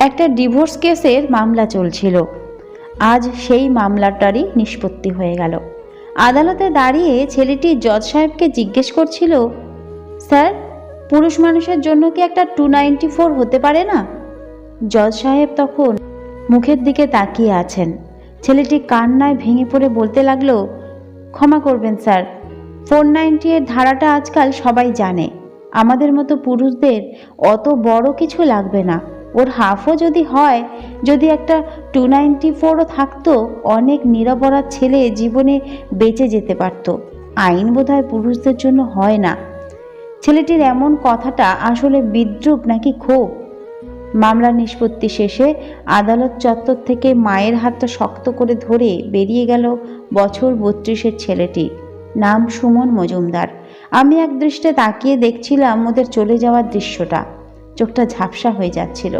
একটা ডিভোর্স কেসের মামলা চলছিল। আজ সেই মামলাটারই নিষ্পত্তি হয়ে গেল। আদালতে দাঁড়িয়ে ছেলেটি জজ সাহেবকে জিজ্ঞেস করছিল, স্যার, পুরুষ মানুষের জন্য কি একটা 294 হতে পারে না? জজ সাহেব তখন মুখের দিকে তাকিয়ে আছেন। ছেলেটি কান্নায় ভেঙে পড়ে বলতে লাগলো, ক্ষমা করবেন স্যার, 490 এর ধারাটা আজকাল সবাই জানে। আমাদের মতো পুরুষদের অত বড় কিছু লাগবে না। ওর হাফও যদি হয়, যদি একটা 294ও থাকতো, অনেক নিরপরাধ ছেলে জীবনে বেঁচে যেতে পারত। আইন বোধহয় পুরুষদের জন্য হয় না। ছেলেটির এমন কথাটা আসলে বিদ্রূপ নাকি ক্ষোভ? মামলা নিষ্পত্তি শেষে আদালত চত্বর থেকে মায়ের হাতটা শক্ত করে ধরে বেরিয়ে গেল বছর 32-এর ছেলেটি। নাম সুমন মজুমদার। আমি এক দৃষ্টে তাকিয়ে দেখছিলাম ওদের চলে যাওয়ার দৃশ্যটা। চোখটা ঝাপসা হয়ে যাচ্ছিল,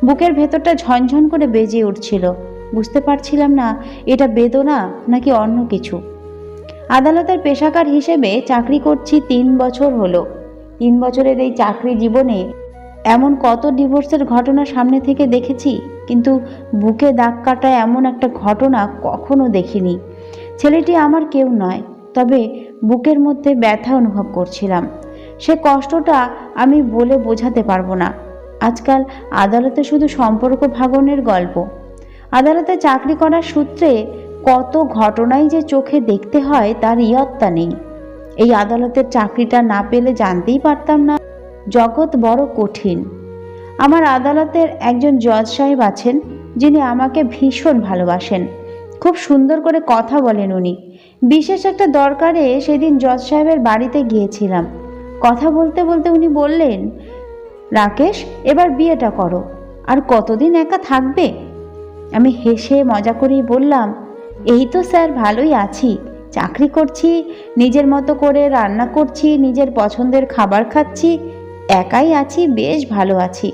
বুকের ভেতরটা ঝনঝন করে বেজে উঠছিল। বুঝতে পারছিলাম না এটা বেদনা নাকি অন্য কিছু। আদালতের পেশাকার হিসেবে চাকরি করছি 3 বছর হলো। 3 বছরের এই চাকরি জীবনে এমন কত ডিভোর্সের ঘটনা সামনে থেকে দেখেছি, কিন্তু বুকে দাগ কাটা এমন একটা ঘটনা কখনো দেখিনি। ছেলেটি আমার কেউ নয়, তবে বুকের মধ্যে ব্যথা অনুভব করছিলাম। সে কষ্টটা আমি বলে বোঝাতে পারবো না। আজকাল আদালতে শুধু সম্পর্ক ভাঙনের গল্প। আদালতে চাকরি করার সূত্রে কত ঘটনাই যে চোখে দেখতে হয় তার ইয়ত্তা নেই। এই আদালতের চাকরিটা না পেলে জানতেই পারতাম না জগৎ বড় কঠিন। আমার আদালতের একজন জজ সাহেব আছেন, যিনি আমাকে ভীষণ ভালোবাসেন। খুব সুন্দর করে কথা বলেন উনি। বিশেষ একটা দরকারে সেদিন জজ সাহেবের বাড়িতে গিয়েছিলাম। কথা বলতে বলতে উনি বললেন, রাকেশ, এবার বিয়েটা করো। আর কতদিন একা থাকবে? আমি হেসে মজা করেই বললাম, এই তো স্যার ভালোই আছি, চাকরি করছি, নিজের মতো করে রান্না করছি, নিজের পছন্দের খাবার খাচ্ছি, একাই আছি, বেশ ভালো আছি।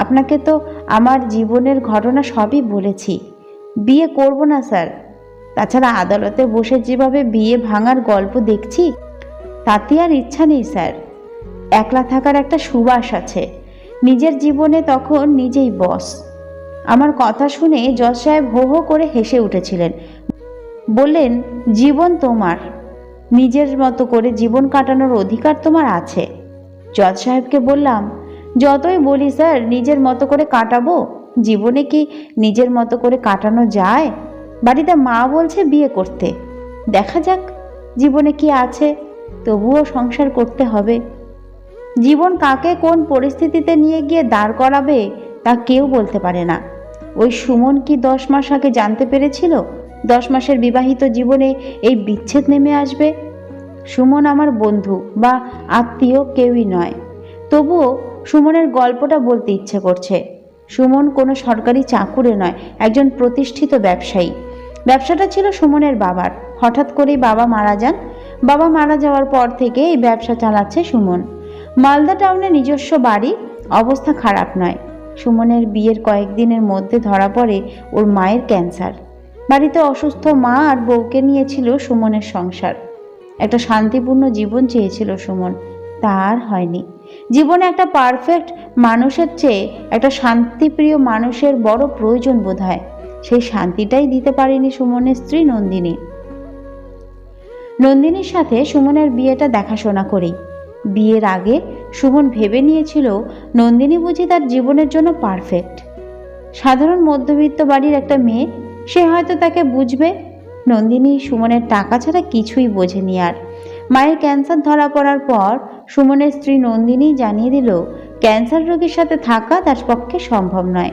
আপনাকে তো আমার জীবনের ঘটনা সবই বলেছি। বিয়ে করব না স্যার। তাছাড়া আদালতে বসে যেভাবে বিয়ে ভাঙার গল্প দেখছি, তাতে আর ইচ্ছা নেই স্যার। একলা থাকার একটা সুবাস আছে। নিজের জীবনে তখন নিজেই বস। আমার কথা শুনে জজ সাহেব হো হো করে হেসে উঠেছিলেন। বললেন, জীবন তোমার, নিজের মতো করে জীবন কাটানোর অধিকার তোমার আছে। জজ সাহেবকে বললাম, যতই বলি স্যার নিজের মতো করে কাটাবো, জীবনে কি নিজের মতো করে কাটানো যায়? বাড়িতে মা বলছে বিয়ে করতে, দেখা যাক জীবনে কি আছে, তবুও সংসার করতে হবে। জীবন কাকে কোন পরিস্থিতিতে নিয়ে গিয়ে দাঁড় করাবে তা কেউ বলতে পারে না। ওই সুমন কি 10 মাস আগে জানতে পেরেছিল 10 মাসের বিবাহিত জীবনে এই বিচ্ছেদ নেমে আসবে? সুমন আমার বন্ধু বা আত্মীয় কেউই নয়, তবুও সুমনের গল্পটা বলতে ইচ্ছে করছে। সুমন কোনো সরকারি চাকুরে নয়, একজন প্রতিষ্ঠিত ব্যবসায়ী। ব্যবসাটা ছিল সুমনের বাবার। হঠাৎ করেই বাবা মারা যান। বাবা মারা যাওয়ার পর থেকে এই ব্যবসা চালাচ্ছে সুমন। মালদা টাউনে নিজস্ব বাড়ি, অবস্থা খারাপ নয়। সুমনের বিয়ের কয়েকদিনের মধ্যে ধরা পড়ে ওর মায়ের ক্যান্সার। বাড়িতে অসুস্থ মা আর বউকে নিয়েছিল সুমনের সংসার। একটা শান্তিপূর্ণ জীবন চেয়েছিল সুমন, তার হয়নি। জীবনে একটা পারফেক্ট মানুষের চেয়ে একটা শান্তিপ্রিয় মানুষের বড় প্রয়োজন বোধ হয়। সেই শান্তিটাই দিতে পারেনি সুমনের স্ত্রী নন্দিনী। নন্দিনীর সাথে সুমনের বিয়েটা দেখাশোনা করেই। বিয়ের আগে সুমন ভেবে নিয়েছিল নন্দিনী বুঝি তার জীবনের জন্য পারফেক্ট। সাধারণ মধ্যবিত্ত বাড়ির একটা মেয়ে, সে হয়তো তাকে বুঝবে। নন্দিনী সুমনের টাকা ছাড়া কিছুই বোঝেনি। আর মায়ের ক্যান্সার ধরা পড়ার পর সুমনের স্ত্রী নন্দিনী জানিয়ে দিল ক্যান্সার রোগীর সাথে থাকা তার পক্ষে সম্ভব নয়,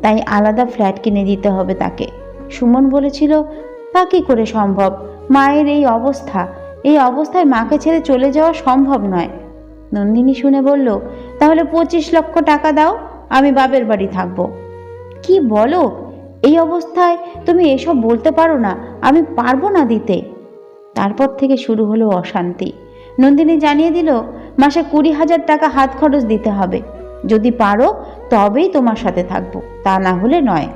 তাই আলাদা ফ্ল্যাট কিনে দিতে হবে তাকে। সুমন বলেছিল, তা কি করে সম্ভব? মায়ের এই অবস্থা, এই অবস্থায় মাকে ছেড়ে চলে যাওয়া সম্ভব নয়। নন্দিনী শুনে বলল, তাহলে 25 লক্ষ টাকা দাও, আমি বাপের বাড়ি থাকবো। কি বলো? এই অবস্থায় তুমি এসব বলতে পারো না, আমি পারবো না দিতে। তারপর থেকে শুরু হলো অশান্তি। নন্দিনী জানিয়ে দিল, মাসে 20,000 টাকা হাত খরচ দিতে হবে। যদি পারো তবেই তোমার সাথে থাকবো, তা না হলে নয়।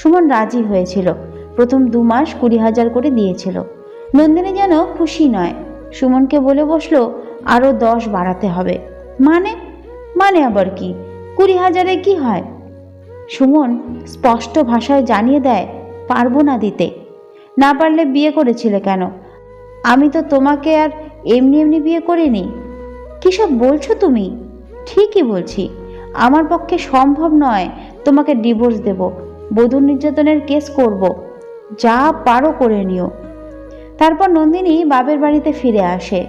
সুমন রাজি হয়েছিল। প্রথম 2 মাস 20,000 করে দিয়েছিল। নন্দিনী যেন খুশি নয়। সুমনকে বলে বসলো, আরো 10 বাড়াতে হবে। মানে মানে আবার কি? 20,000-এ কি হয়? সুমন স্পষ্ট ভাষায় জানিয়ে দেয়, পারবো না দিতে। না পারলে বিয়ে করেছিলে কেন? আমি তো তোমাকে আর এমনি এমনি বিয়ে করিনি। কী সব বলছো তুমি? ঠিকই বলছি, আমার পক্ষে সম্ভব নয় তোমাকে ডিভোর্স দেব, বধূ নির্যাতনের কেস করব, যা পারো করে নিও। তারপর নন্দিনী বাপের বাড়িতে ফিরে আসে,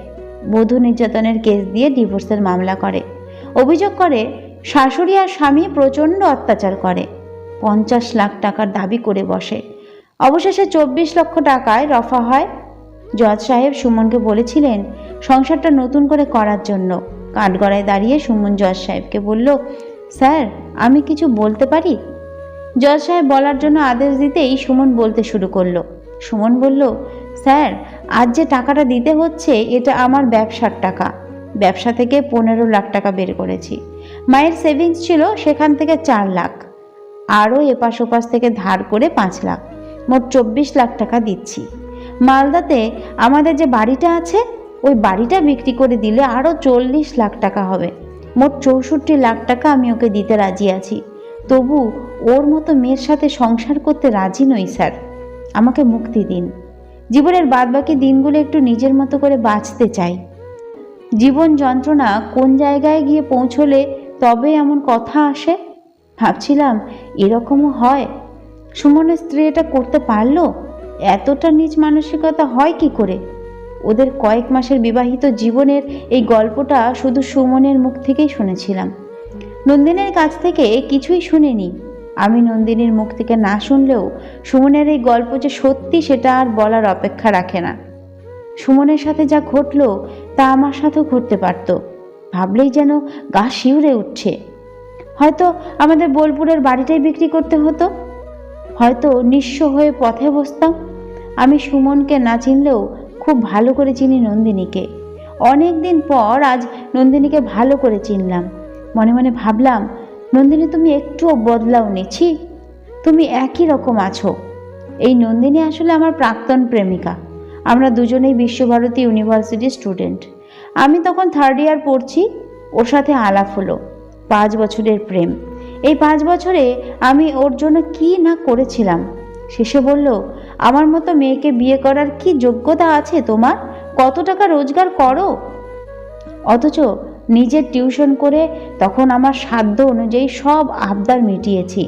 বধূ নির্যাতনের কেস দিয়ে ডিভোর্সের মামলা করে। অভিযোগ করে শাশুড়ি আর স্বামী প্রচণ্ড অত্যাচার করে। 50 লাখ টাকার দাবি করে বসে। অবশেষে 24 লক্ষ টাকায় রফা হয়। জজ সাহেব সুমনকে বলেছিলেন সংসারটা নতুন করে করার জন্য। কাঠগড়ায় দাঁড়িয়ে সুমন জজ সাহেবকে বলল, স্যার আমি কিছু বলতে পারি? জজ সাহেব বলার জন্য আদেশ দিতেই সুমন বলতে শুরু করলো। সুমন বলল, স্যার আজ যে টাকাটা দিতে হচ্ছে এটা আমার ব্যবসার টাকা। ব্যবসা থেকে 15 লাখ টাকা বের করেছি। মায়ের সেভিংস ছিল, সেখান থেকে 4 লাখ, আরও এপাশ ওপাশ থেকে ধার করে 5 লাখ, মোট 24 লাখ টাকা দিচ্ছি। মালদাতে আমাদের যে বাড়িটা আছে ওই বাড়িটা বিক্রি করে দিলে আরও 40 লাখ টাকা হবে। মোট 64 লাখ টাকা আমি ওকে দিতে রাজি আছি। তবু ওর মতো মেয়ের সাথে সংসার করতে রাজি নই স্যার। আমাকে মুক্তি দিন। জীবনের বাদবাকি দিনগুলো একটু নিজের মতো করে বাঁচতে চাই। জীবন যন্ত্রণা কোন জায়গায় গিয়ে পৌঁছলে তবে এমন কথা আসে? ভাবছিলাম এরকমও হয়। সুমনের স্ত্রী এটা করতে পারলো? এতটা নীচ মানসিকতা হয় কি করে? ওদের কয়েক মাসের বিবাহিত জীবনের এই গল্পটা শুধু সুমনের মুখ থেকেই শুনেছিলাম। নন্দিনীর কাছ থেকে কিছুই শুনিনি। আমি নন্দিনীর মুখ থেকে না শুনলেও সুমনের এই গল্প যে সত্যি সেটা আর বলার অপেক্ষা রাখে না। সুমনের সাথে যা ঘটলো তা আমার সাথেও ঘটতে পারত। ভাবলেই যেন গা শিউরে উঠছে। হয়তো আমাদের বোলপুরের বাড়িটাই বিক্রি করতে হতো, হয়তো নিঃস্ব হয়ে পথে বসতাম। আমি সুমনকে না চিনলেও খুব ভালো করে চিনি নন্দিনীকে। অনেক দিন পর আজ নন্দিনীকে ভালো করে চিনলাম। মনে মনে ভাবলাম, নন্দিনী তুমি একটুও বদলাও নিছি, তুমি একই রকম আছো। এই নন্দিনী আসলে আমার প্রাক্তন প্রেমিকা। আমরা দুজনেই বিশ্বভারতী ইউনিভার্সিটি স্টুডেন্ট। আমি তখন 3rd ইয়ার পড়ছি। ওর সাথে আলাপ হলো। 5 বছরের প্রেম। এই 5 বছরে আমি ওর জন্য কি না করেছিলাম। শেষে বলল, আমার মতো মেয়েকে বিয়ে করার কি যোগ্যতা আছে তোমার? কত টাকা রোজগার করো? অথচ নিজের টিউশন করে তখন আমার সাধ্য অনুযায়ী সব আবদার মিটিয়েছি।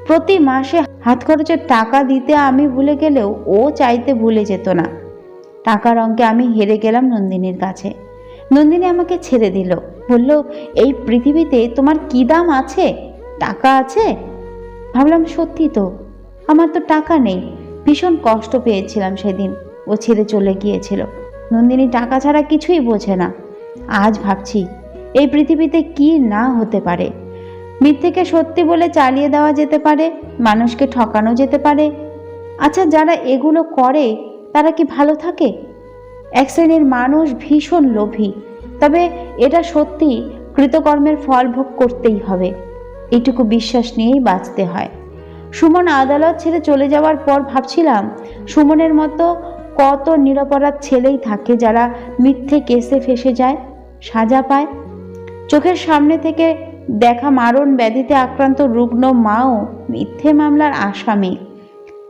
প্রতি মাসে হাত খরচের টাকা দিতে আমি ভুলে গেলেও ও চাইতে ভুলে যেত না। টাকার অঙ্কে আমি হেরে গেলাম নন্দিনীর কাছে। নন্দিনী আমাকে ছেড়ে দিল। বলল, এই পৃথিবীতে তোমার কি দাম আছে? টাকা আছে? ভাবলাম সত্যি তো, আমার তো টাকা নেই। ভীষণ কষ্ট পেয়েছিলাম সেদিন ও ছেড়ে চলে গিয়েছিল। নন্দিনী টাকা ছাড়া কিছুই বোঝে না। আজ ভাবছি এই পৃথিবীতে কি না হতে পারে। মিথ্যেকে সত্যি বলে চালিয়ে দেওয়া যেতে পারে, মানুষকে ঠকানো যেতে পারে। আচ্ছা, যারা এগুলো করে তারা কি ভালো থাকে? এক শ্রেণীর মানুষ ভীষণ লোভী। তবে এটা সত্যি, কৃতকর্মের ফল ভোগ করতেই হবে, এইটুকু বিশ্বাস নিয়েই বাঁচতে হয়। সুমন আদালত ছেড়ে চলে যাওয়ার পর ভাবছিলাম, সুমনের মতো কত নিরপরাধ ছেলেই থাকে যারা মিথ্যে কেসে ফেসে যায়, সাজা পায়। চোখের সামনে থেকে দেখা মারণ ব্যাধিতে আক্রান্ত রুগ্ন মাও মিথ্যে মামলার আসামি।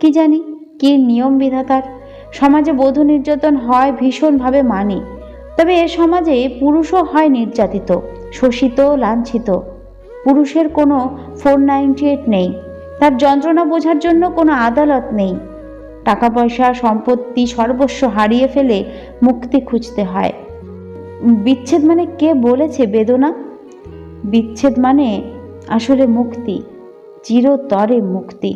কি জানি কি নিয়ম বিধাতার। সমাজে বধূ নির্যাতন হয় ভীষণভাবে মানি। তবে এ সমাজে পুরুষও হয় নির্যাতিত, শোষিত, লাঞ্ছিত। পুরুষের কোনো 498 নেই। তার যন্ত্রণা বোঝার জন্য কোনো আদালত নেই। টাকা পয়সা, সম্পত্তি, সর্বস্ব হারিয়ে ফেলে মুক্তি খুঁজতে হয়। বিচ্ছেদ মানে কে বলেছে বেদনা? বিচ্ছেদ মানে আসলে মুক্তি, চিরতরে মুক্তি।